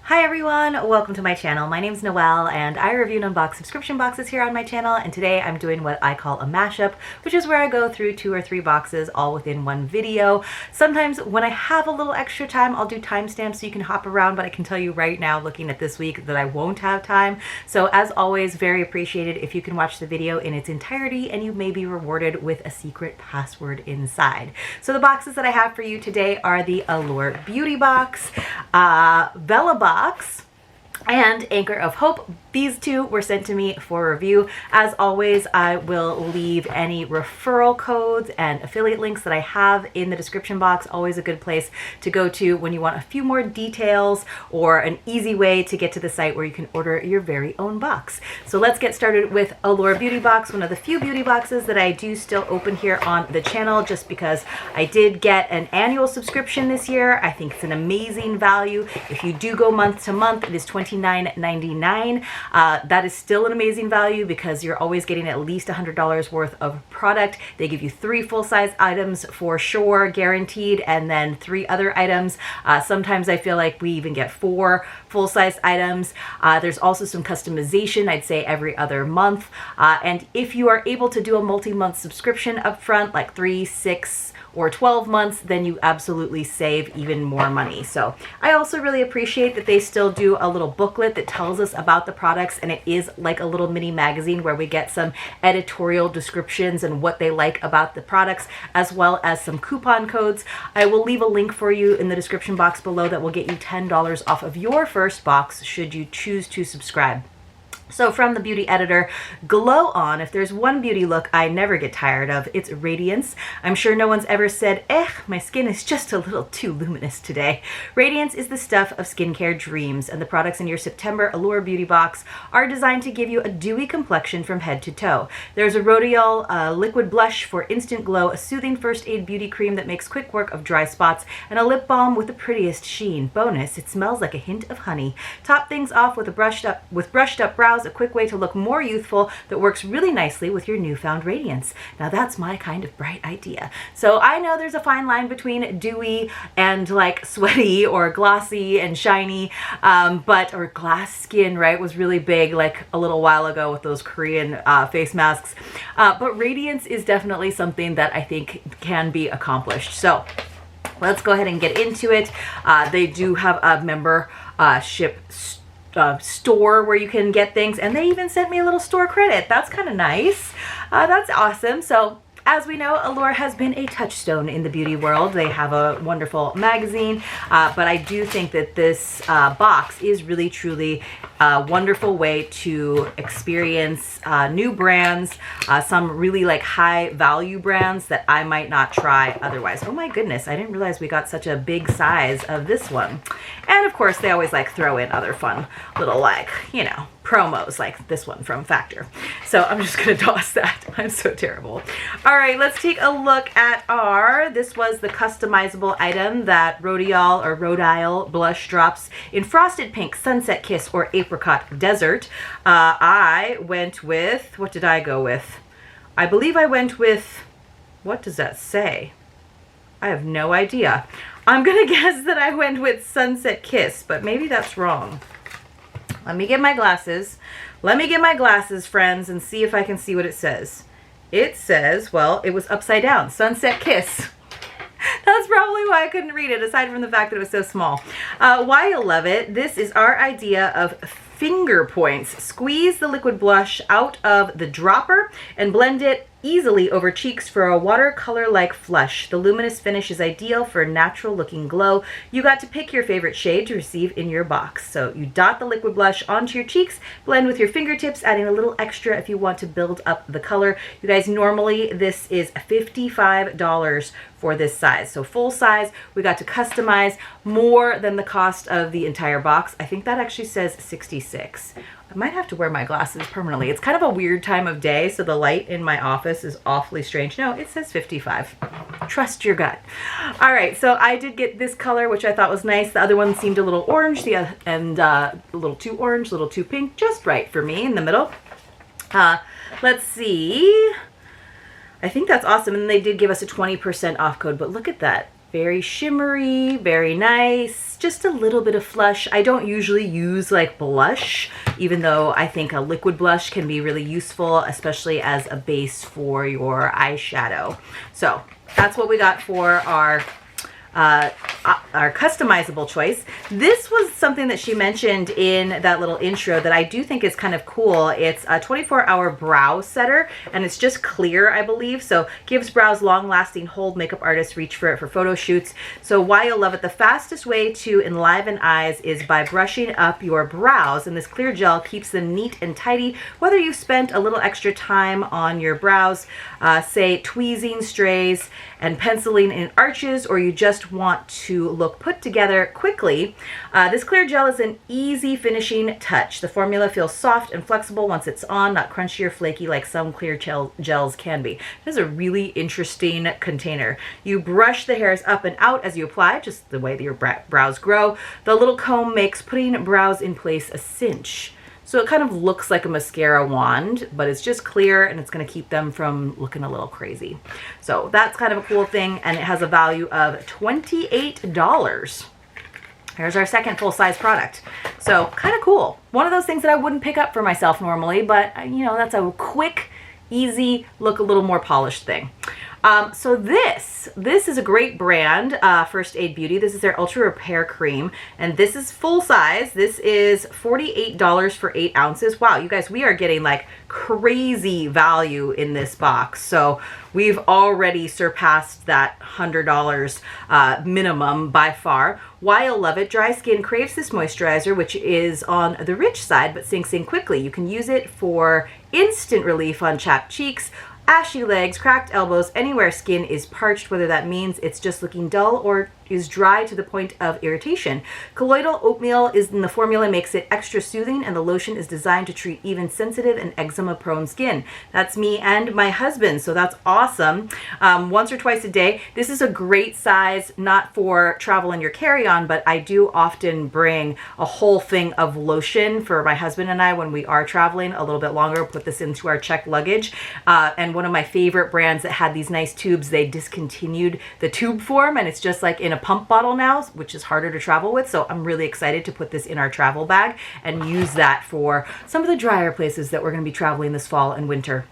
Hi everyone, welcome to my channel. My name's Noelle and I review and unbox subscription boxes here on my channel, and today I'm doing what I call a mashup, which is where I go through 2 or 3 boxes all within one video. Sometimes when I have a little extra time, I'll do timestamps so you can hop around, but I can tell you right now, looking at this week, that I won't have time. So as always, very appreciated if you can watch the video in its entirety, and you may be rewarded with a secret password inside. So the boxes that I have for you today are the Allure Beauty Box, Vellabox, and Anchor of Hope. These 2 were sent to me for review. As always, I will leave any referral codes and affiliate links that I have in the description box. Always a good place to go to when you want a few more details or an easy way to get to the site where you can order your very own box. So let's get started with Allure Beauty Box, one of the few beauty boxes that I do still open here on the channel, just because I did get an annual subscription this year. I think it's an amazing value. If you do go month to month, it is $29.99. That is still an amazing value because you're always getting at least $100 worth of product. They give you 3 full-size items for sure, guaranteed, and then 3 other items. Sometimes I feel like we even get 4 full-size items. There's also some customization, I'd say every other month. And if you are able to do a multi-month subscription up front, like 3, 6, or 12 months, then you absolutely save even more money. So I also really appreciate that they still do a little booklet that tells us about the products, and it is like a little mini magazine where we get some editorial descriptions and what they like about the products, as well as some coupon codes. I will leave a link for you in the description box below that will get you $10 off of your first box should you choose to subscribe. So from the beauty editor, glow on. If there's one beauty look I never get tired of, it's radiance. I'm sure no one's ever said, my skin is just a little too luminous today. Radiance is the stuff of skincare dreams, and the products in your September Allure Beauty Box are designed to give you a dewy complexion from head to toe. There's a rhodial liquid blush for instant glow, a soothing first aid beauty cream that makes quick work of dry spots, and a lip balm with the prettiest sheen. Bonus, it smells like a hint of honey. Top things off with brushed up brows, a quick way to look more youthful that works really nicely with your newfound radiance. Now that's my kind of bright idea. So I know there's a fine line between dewy and like sweaty, or glossy and shiny, or glass skin, right, was really big like a little while ago with those Korean face masks. But radiance is definitely something that I think can be accomplished. So let's go ahead and get into it. They do have a membership store where you can get things, and they even sent me a little store credit. That's kind of nice. That's awesome. So as we know, Allure has been a touchstone in the beauty world. They have a wonderful magazine, but I do think that this box is really truly a wonderful way to experience new brands, some really like high value brands that I might not try otherwise. Oh my goodness, I didn't realize we got such a big size of this one. And of course they always like throw in other fun little, like, you know, promos like this one from Factor. So I'm just gonna toss that. I'm so terrible. All right, let's take a look at this was the customizable item, that rhodial blush drops in Frosted Pink, Sunset Kiss, or Apricot Desert. I went with, what did I go with? I believe I went with, what does that say? I have no idea. I'm gonna guess that I went with Sunset Kiss, but maybe that's wrong. Let me get my glasses. Let me get my glasses, friends, and see if I can see what it says. It says, well, it was upside down. Sunset Kiss. That's probably why I couldn't read it, aside from the fact that it was so small. Why you love it. This is our idea of finger points. Squeeze the liquid blush out of the dropper and blend it easily over cheeks for a watercolor-like flush. The luminous finish is ideal for a natural-looking glow. You got to pick your favorite shade to receive in your box. So you dot the liquid blush onto your cheeks, blend with your fingertips, adding a little extra if you want to build up the color. You guys, normally this is $55 for this size. So full size, we got to customize more than the cost of the entire box. I think that actually says 66. I might have to wear my glasses permanently. It's kind of a weird time of day, so the light in my office is awfully strange. No, it says 55. Trust your gut. All right, so I did get this color, which I thought was nice. The other one seemed a little orange, and a little too orange, a little too pink, just right for me in the middle. Let's see. I think that's awesome, and they did give us a 20% off code, but look at that. Very shimmery, very nice, just a little bit of flush. I don't usually use like blush, even though I think a liquid blush can be really useful, especially as a base for your eyeshadow. So that's what we got for our customizable choice. This was something that she mentioned in that little intro that I do think is kind of cool. It's a 24-hour brow setter, and it's just clear, I believe, so gives brows long-lasting hold. Makeup artists reach for it for photo shoots. So why you'll love it: the fastest way to enliven eyes is by brushing up your brows, and this clear gel keeps them neat and tidy, whether you spent a little extra time on your brows, say tweezing strays and penciling in arches, or you just want to look put together quickly. This clear gel is an easy finishing touch. The formula feels soft and flexible once it's on, not crunchy or flaky like some clear gels can be. This is a really interesting container. You brush the hairs up and out as you apply, just the way that your brows grow. The little comb makes putting brows in place a cinch. So it kind of looks like a mascara wand, but it's just clear, and it's going to keep them from looking a little crazy. So that's kind of a cool thing, and it has a value of $28. Here's our second full-size product. So kind of cool. One of those things that I wouldn't pick up for myself normally, but you know, that's a quick, easy, look a little more polished thing. So this is a great brand, First Aid Beauty. This is their Ultra Repair Cream, and this is full size. This is $48 for 8 ounces. Wow, you guys, we are getting like crazy value in this box. So we've already surpassed that $100 minimum by far. Why you'll love it: dry skin craves this moisturizer, which is on the rich side but sinks in quickly. You can use it for instant relief on chapped cheeks, ashy legs, cracked elbows, anywhere skin is parched, whether that means it's just looking dull or is dry to the point of irritation. Colloidal oatmeal is in the formula, makes it extra soothing, and the lotion is designed to treat even sensitive and eczema-prone skin. That's me and my husband, so that's awesome. Once or twice a day. This is a great size, not for travel in your carry-on, but I do often bring a whole thing of lotion for my husband and I when we are traveling a little bit longer. Put this into our checked luggage. And one of my favorite brands that had these nice tubes, they discontinued the tube form, and it's just like in a pump bottle now, which is harder to travel with. So I'm really excited to put this in our travel bag and use that for some of the drier places that we're going to be traveling this fall and winter.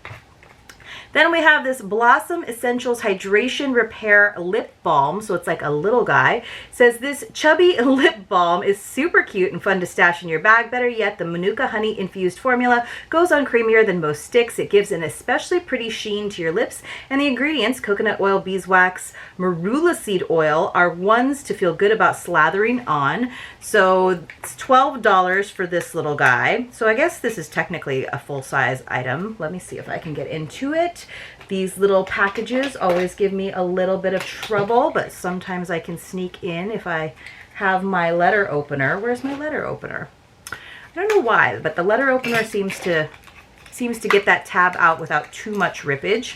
Then we have this Blossom Essentials Hydration Repair Lip Balm. So it's like a little guy. It says this chubby lip balm is super cute and fun to stash in your bag. Better yet, the Manuka honey infused formula goes on creamier than most sticks. It gives an especially pretty sheen to your lips. And the ingredients, coconut oil, beeswax, marula seed oil, are ones to feel good about slathering on. So it's $12 for this little guy. So I guess this is technically a full-size item. Let me see if I can get into it. These little packages always give me a little bit of trouble, but sometimes I can sneak in if I have my letter opener. Where's my letter opener? I don't know why, but the letter opener seems to get that tab out without too much rippage.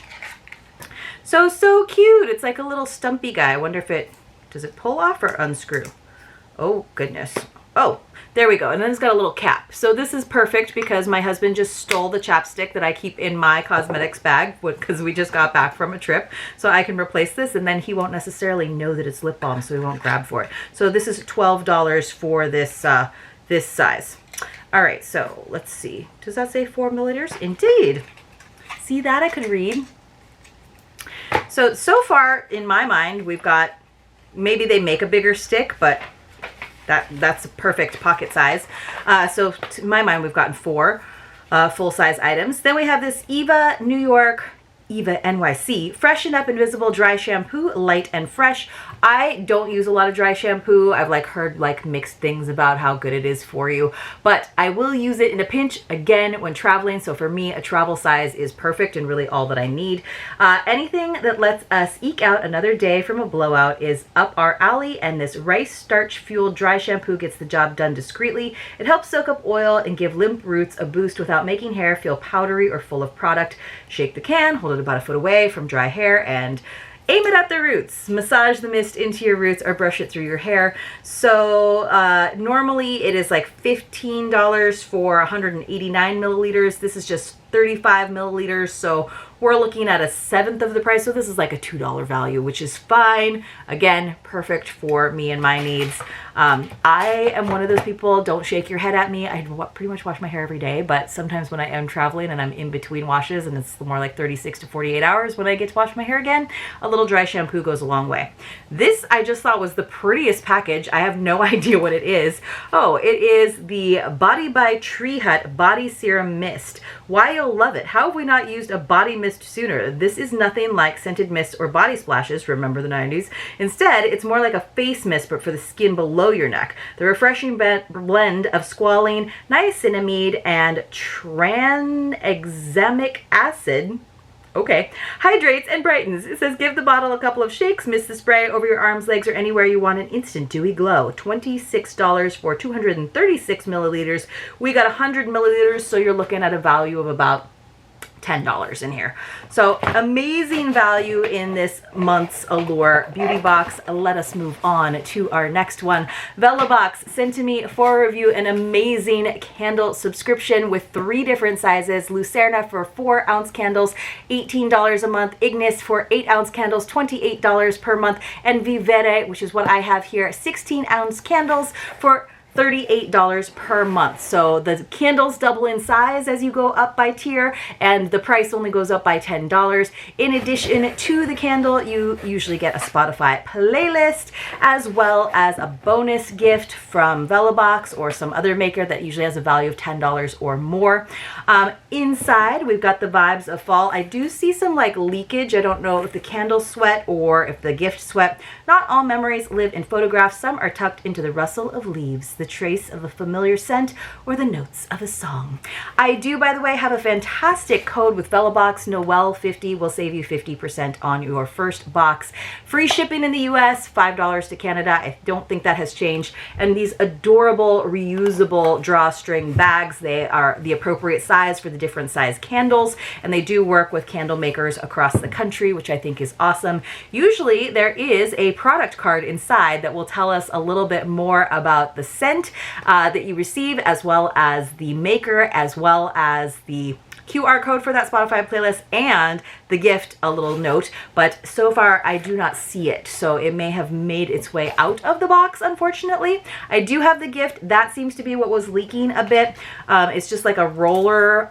So cute. It's like a little stumpy guy. I wonder if does it pull off or unscrew? Oh goodness. Oh, there we go. And then it's got a little cap. So this is perfect because my husband just stole the chapstick that I keep in my cosmetics bag because we just got back from a trip. So I can replace this, and then he won't necessarily know that it's lip balm, so he won't grab for it. So this is $12 for this this size. All right, so let's see. Does that say 4 milliliters? Indeed. See that? I could read. So far in my mind, we've got, maybe they make a bigger stick, but that's a perfect pocket size. So to my mind, we've gotten 4 full-size items. Then we have this Eva New York, Eva NYC Freshen Up Invisible Dry Shampoo, light and fresh. I don't use a lot of dry shampoo. I've heard mixed things about how good it is for you, but I will use it in a pinch, again, when traveling. So for me, a travel size is perfect and really all that I need. Anything that lets us eke out another day from a blowout is up our alley, and this rice starch fueled dry shampoo gets the job done discreetly. It helps soak up oil and give limp roots a boost without making hair feel powdery or full of product. Shake the can, hold it about a foot away from dry hair, and aim it at the roots. Massage the mist into your roots or brush it through your hair. So normally it is like $15 for 189 milliliters. This is just 35 milliliters, so we're looking at a 1/7 of the price. So this is like a $2 value, which is fine. Again, perfect for me and my needs. I am one of those people, don't shake your head at me. I pretty much wash my hair every day, but sometimes when I am traveling and I'm in between washes and it's more like 36 to 48 hours when I get to wash my hair again, a little dry shampoo goes a long way. This I just thought was the prettiest package. I have no idea what it is. Oh, it is the Body by Tree Hut Body Serum Mist. Why you'll love it. How have we not used a body mist sooner? This is nothing like scented mist or body splashes, remember the 90s. Instead, it's more like a face mist, but for the skin below your neck. The refreshing blend of squalene, niacinamide, and tranexamic acid, okay, hydrates and brightens. It says give the bottle a couple of shakes, mist the spray over your arms, legs, or anywhere you want an instant dewy glow. $26 for 236 milliliters. We got 100 milliliters, so you're looking at a value of about $10 in here. So amazing value in this month's Allure Beauty Box. Let us move on to our next one. Velabox sent to me for review an amazing candle subscription with 3 different sizes. Lucerna for 4-ounce candles, $18 a month. Ignis for 8-ounce candles, $28 per month. And Vivere, which is what I have here, 16-ounce candles for $38 per month. So the candles double in size as you go up by tier, and the price only goes up by $10. In addition to the candle, you usually get a Spotify playlist, as well as a bonus gift from Vellabox or some other maker that usually has a value of $10 or more. Inside, we've got the vibes of fall. I do see some like leakage. I don't know if the candles sweat or if the gift sweat. Not all memories live in photographs. Some are tucked into the rustle of leaves, the trace of a familiar scent, or the notes of a song. I do, by the way, have a fantastic code with Vellabox. Noel50 will save you 50% on your first box. Free shipping in the US, $5 to Canada. I don't think that has changed. And these adorable reusable drawstring bags, they are the appropriate size for the different size candles, and they do work with candle makers across the country, which I think is awesome. Usually there is a product card inside that will tell us a little bit more about the scent that you receive, as well as the maker, as well as the QR code for that Spotify playlist, and the gift, a little note, but so far I do not see it, so it may have made its way out of the box, unfortunately. I do have the gift. That seems to be what was leaking a bit. It's just like a roller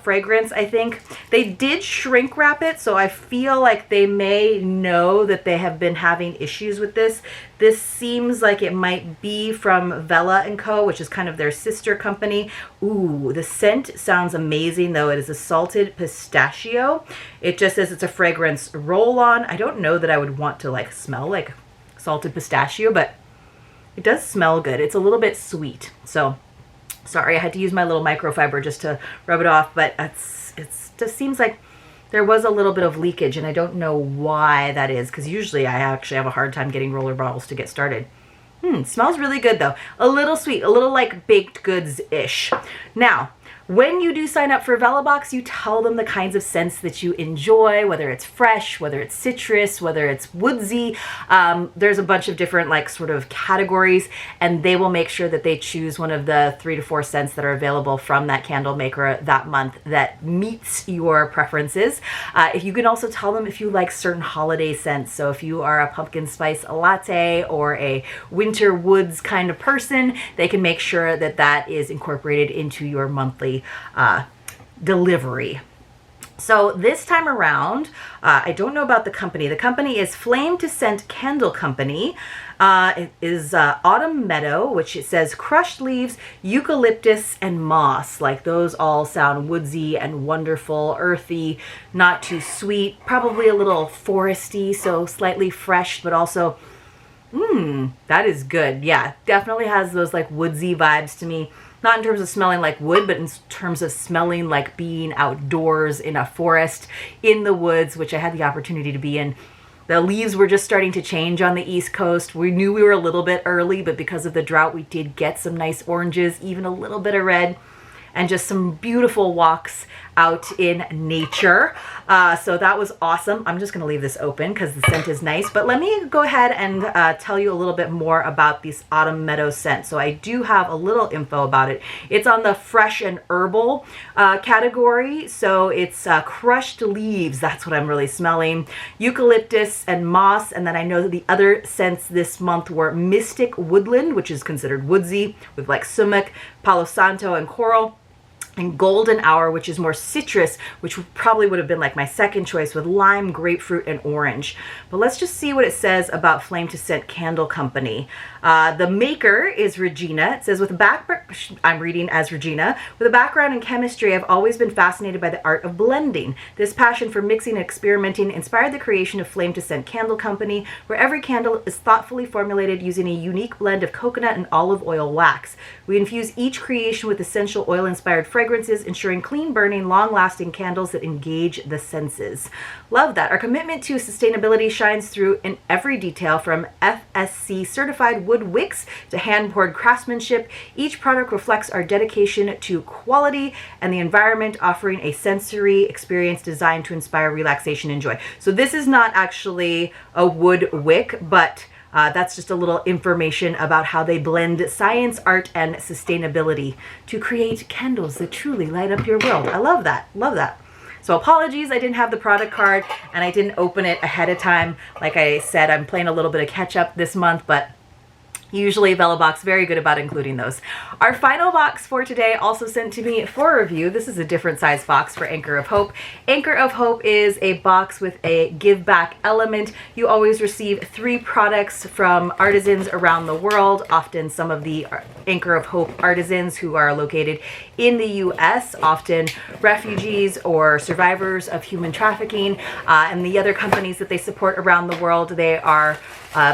fragrance, I think. They did shrink wrap it, so I feel like they may know that they have been having issues with this. This seems like it might be from Vella & Co., which is kind of their sister company. Ooh, the scent sounds amazing, though. It is a salted pistachio. It just says it's a fragrance roll-on. I don't know that I would want to like smell like salted pistachio, but it does smell good. It's a little bit sweet. So sorry, I had to use my little microfiber just to rub it off, but it just seems like there was a little bit of leakage, and I don't know why that is, because usually I actually have a hard time getting roller bottles to get started. Smells really good though. A little sweet, a little like baked goods-ish. Now, when you do sign up for Velabox, you tell them the kinds of scents that you enjoy, whether it's fresh, whether it's citrus, whether it's woodsy. There's a bunch of different like sort of categories, and they will make sure that they choose one of the 3 to 4 scents that are available from that candle maker that month that meets your preferences. If you can also tell them if you like certain holiday scents. So if you are a pumpkin spice latte or a winter woods kind of person, they can make sure that that is incorporated into your monthly delivery. So this time around, I don't know about the company. The company is Flame to Scent Candle Company. It is Autumn Meadow, which it says crushed leaves, eucalyptus, and moss. Like those all sound woodsy and wonderful, earthy, not too sweet, probably a little foresty, so slightly fresh, but also, that is good. Yeah, definitely has those like woodsy vibes to me. Not in terms of smelling like wood, but in terms of smelling like being outdoors in a forest, in the woods, which I had the opportunity to be in. The leaves were just starting to change on the East Coast. We knew we were a little bit early, but because of the drought, we did get some nice oranges, even a little bit of red, and just some beautiful walks out in nature. So that was awesome. I'm just going to leave this open because the scent is nice. But let me go ahead and tell you a little bit more about this Autumn Meadow scent. So I do have a little info about it. It's on the fresh and herbal category. So it's crushed leaves. That's what I'm really smelling. Eucalyptus and moss. And then I know that the other scents this month were Mystic Woodland, which is considered woodsy, with like sumac, palo santo, and coral. And Golden Hour, which is more citrus, which probably would have been like my second choice, with lime, grapefruit, and orange. But let's just see what it says about Flame to Scent Candle Company. The maker is Regina. It says, with a background, I'm reading as Regina, with a background in chemistry, I've always been fascinated by the art of blending. This passion for mixing and experimenting inspired the creation of Flame to Scent Candle Company, where every candle is thoughtfully formulated using a unique blend of coconut and olive oil wax. We infuse each creation with essential oil-inspired fragrances, ensuring clean burning, long-lasting candles that engage the senses. Love that. Our commitment to sustainability shines through in every detail, from FSC certified wood wicks to hand-poured craftsmanship. Each product reflects our dedication to quality and the environment, offering a sensory experience designed to inspire relaxation and joy. So this is not actually a wood wick, but that's just a little information about how they blend science, art, and sustainability to create candles that truly light up your world. I love that. Love that. So apologies, I didn't have the product card and I didn't open it ahead of time. Like I said, I'm playing a little bit of catch up this month, but usually Vellabox, very good about including those. Our final box for today, also sent to me for review. This is a different size box for Anchor of Hope. Anchor of Hope is a box with a give back element. You always receive 3 products from artisans around the world, often some of the Anchor of Hope artisans who are located in the US, often refugees or survivors of human trafficking, and the other companies that they support around the world. They are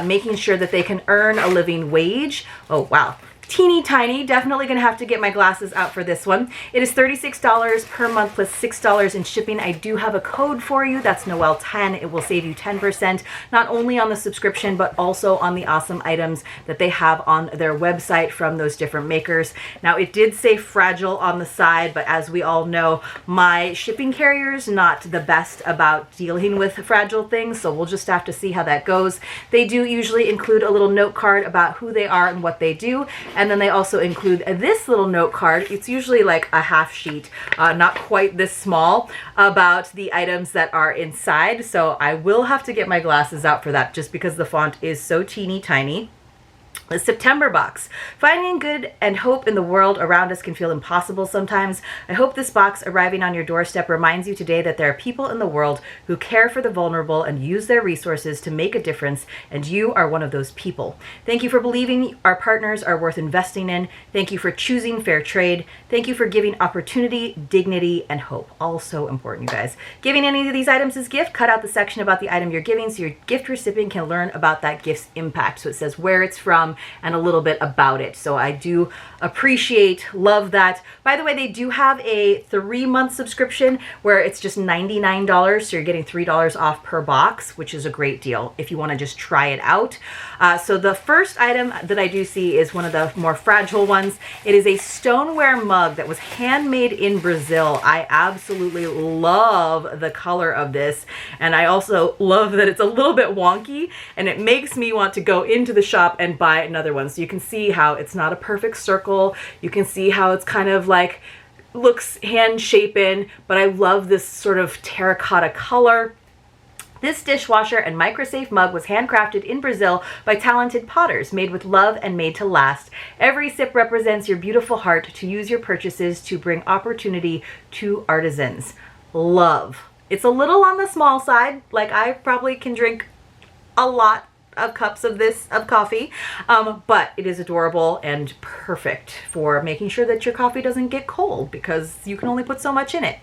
making sure that they can earn a living wage. Oh, wow. Teeny tiny. Definitely gonna have to get my glasses out for this one. It is $36 per month plus $6 in shipping. I do have a code for you. That's Noel10. It will save you 10%, not only on the subscription, but also on the awesome items that they have on their website from those different makers. Now, it did say fragile on the side, but as we all know, my shipping carrier's not the best about dealing with fragile things, so we'll just have to see how that goes. They do usually include a little note card about who they are and what they do. And then they also include this little note card. It's usually like a half sheet, not quite this small, about the items that are inside. So I will have to get my glasses out for that, just because the font is so teeny tiny. The September box. Finding good and hope in the world around us can feel impossible sometimes. I hope this box arriving on your doorstep reminds you today that there are people in the world who care for the vulnerable and use their resources to make a difference, and you are one of those people. Thank you for believing our partners are worth investing in. Thank you for choosing fair trade. Thank you for giving opportunity, dignity, and hope. All so important, you guys. Giving any of these items as gift, cut out the section about the item you're giving so your gift recipient can learn about that gift's impact. So it says where it's from and a little bit about it. So I do appreciate, love that. By the way, they do have a 3-month subscription where it's just $99. So you're getting $3 off per box, which is a great deal if you want to just try it out. So the first item that I do see is one of the more fragile ones. It is a stoneware mug that was handmade in Brazil. I absolutely love the color of this. And I also love that it's a little bit wonky, and it makes me want to go into the shop and buy another one. So you can see how it's not a perfect circle. You can see how it's kind of like looks hand shapen, but I love this sort of terracotta color. This dishwasher and microsafe mug was handcrafted in Brazil by talented potters, made with love and made to last. Every sip represents your beautiful heart to use your purchases to bring opportunity to artisans. Love. It's a little on the small side. Like, I probably can drink a lot of cups of this of coffee, but it is adorable and perfect for making sure that your coffee doesn't get cold, because you can only put so much in it.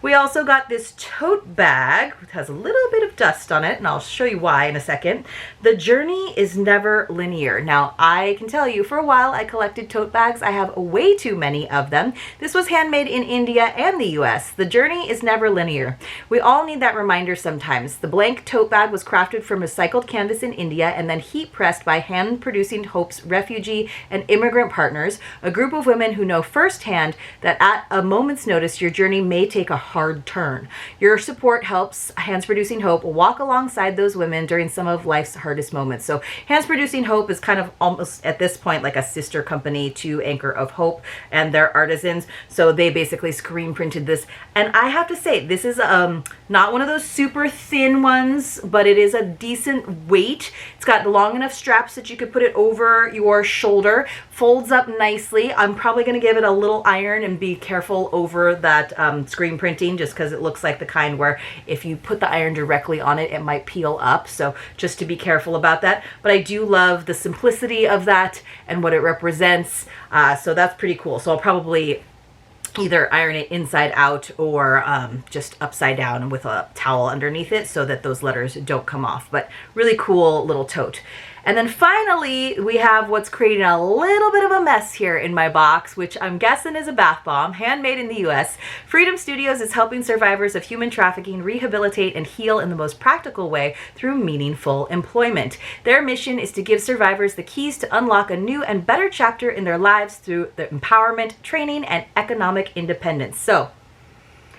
We also got this tote bag. It has a little bit of dust on it, and I'll show you why in a second. The journey is never linear. Now, I can tell you, for a while I collected tote bags. I have way too many of them. This was handmade in India and the US. The journey is never linear. We all need that reminder sometimes. The blank tote bag was crafted from recycled canvas in India India and then heat pressed by Hand Producing Hope's refugee and immigrant partners, a group of women who know firsthand that at a moment's notice, your journey may take a hard turn. Your support helps Hands Producing Hope walk alongside those women during some of life's hardest moments. So Hands Producing Hope is kind of almost at this point like a sister company to Anchor of Hope, and they're artisans. So they basically screen printed this. And I have to say, this is not one of those super thin ones, but it is a decent weight. It's got long enough straps that you could put it over your shoulder, folds up nicely. I'm probably going to give it a little iron and be careful over that screen printing, just because it looks like the kind where if you put the iron directly on it, it might peel up. So just to be careful about that. But I do love the simplicity of that and what it represents. So that's pretty cool. So I'll probably either iron it inside out or just upside down with a towel underneath it so that those letters don't come off. But really cool little tote. And then finally, we have what's creating a little bit of a mess here in my box, which I'm guessing is a bath bomb, handmade in the US. Freedom Studios is helping survivors of human trafficking rehabilitate and heal in the most practical way through meaningful employment. Their mission is to give survivors the keys to unlock a new and better chapter in their lives through the empowerment, training, and economic independence. So,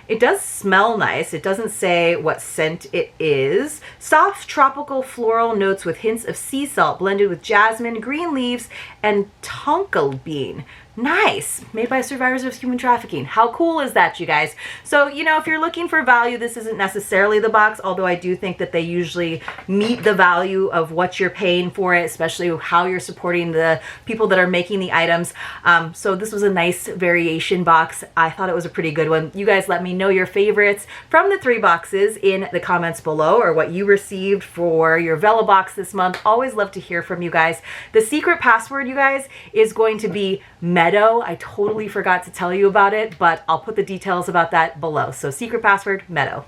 it does smell nice. It doesn't say what scent it is. Soft tropical floral notes with hints of sea salt blended with jasmine, green leaves, and tonka bean. Nice. Made by survivors of human trafficking. How cool is that, you guys? So, you know, if you're looking for value, this isn't necessarily the box, although I do think that they usually meet the value of what you're paying for it, especially how you're supporting the people that are making the items. So this was a nice variation box. I thought it was a pretty good one. You guys let me know your favorites from the 3 boxes in the comments below, or what you received for your Velabox this month. Always love to hear from you guys. The secret password, you guys, is going to be Meadow. I totally forgot to tell you about it, but I'll put the details about that below. So secret password, Meadow.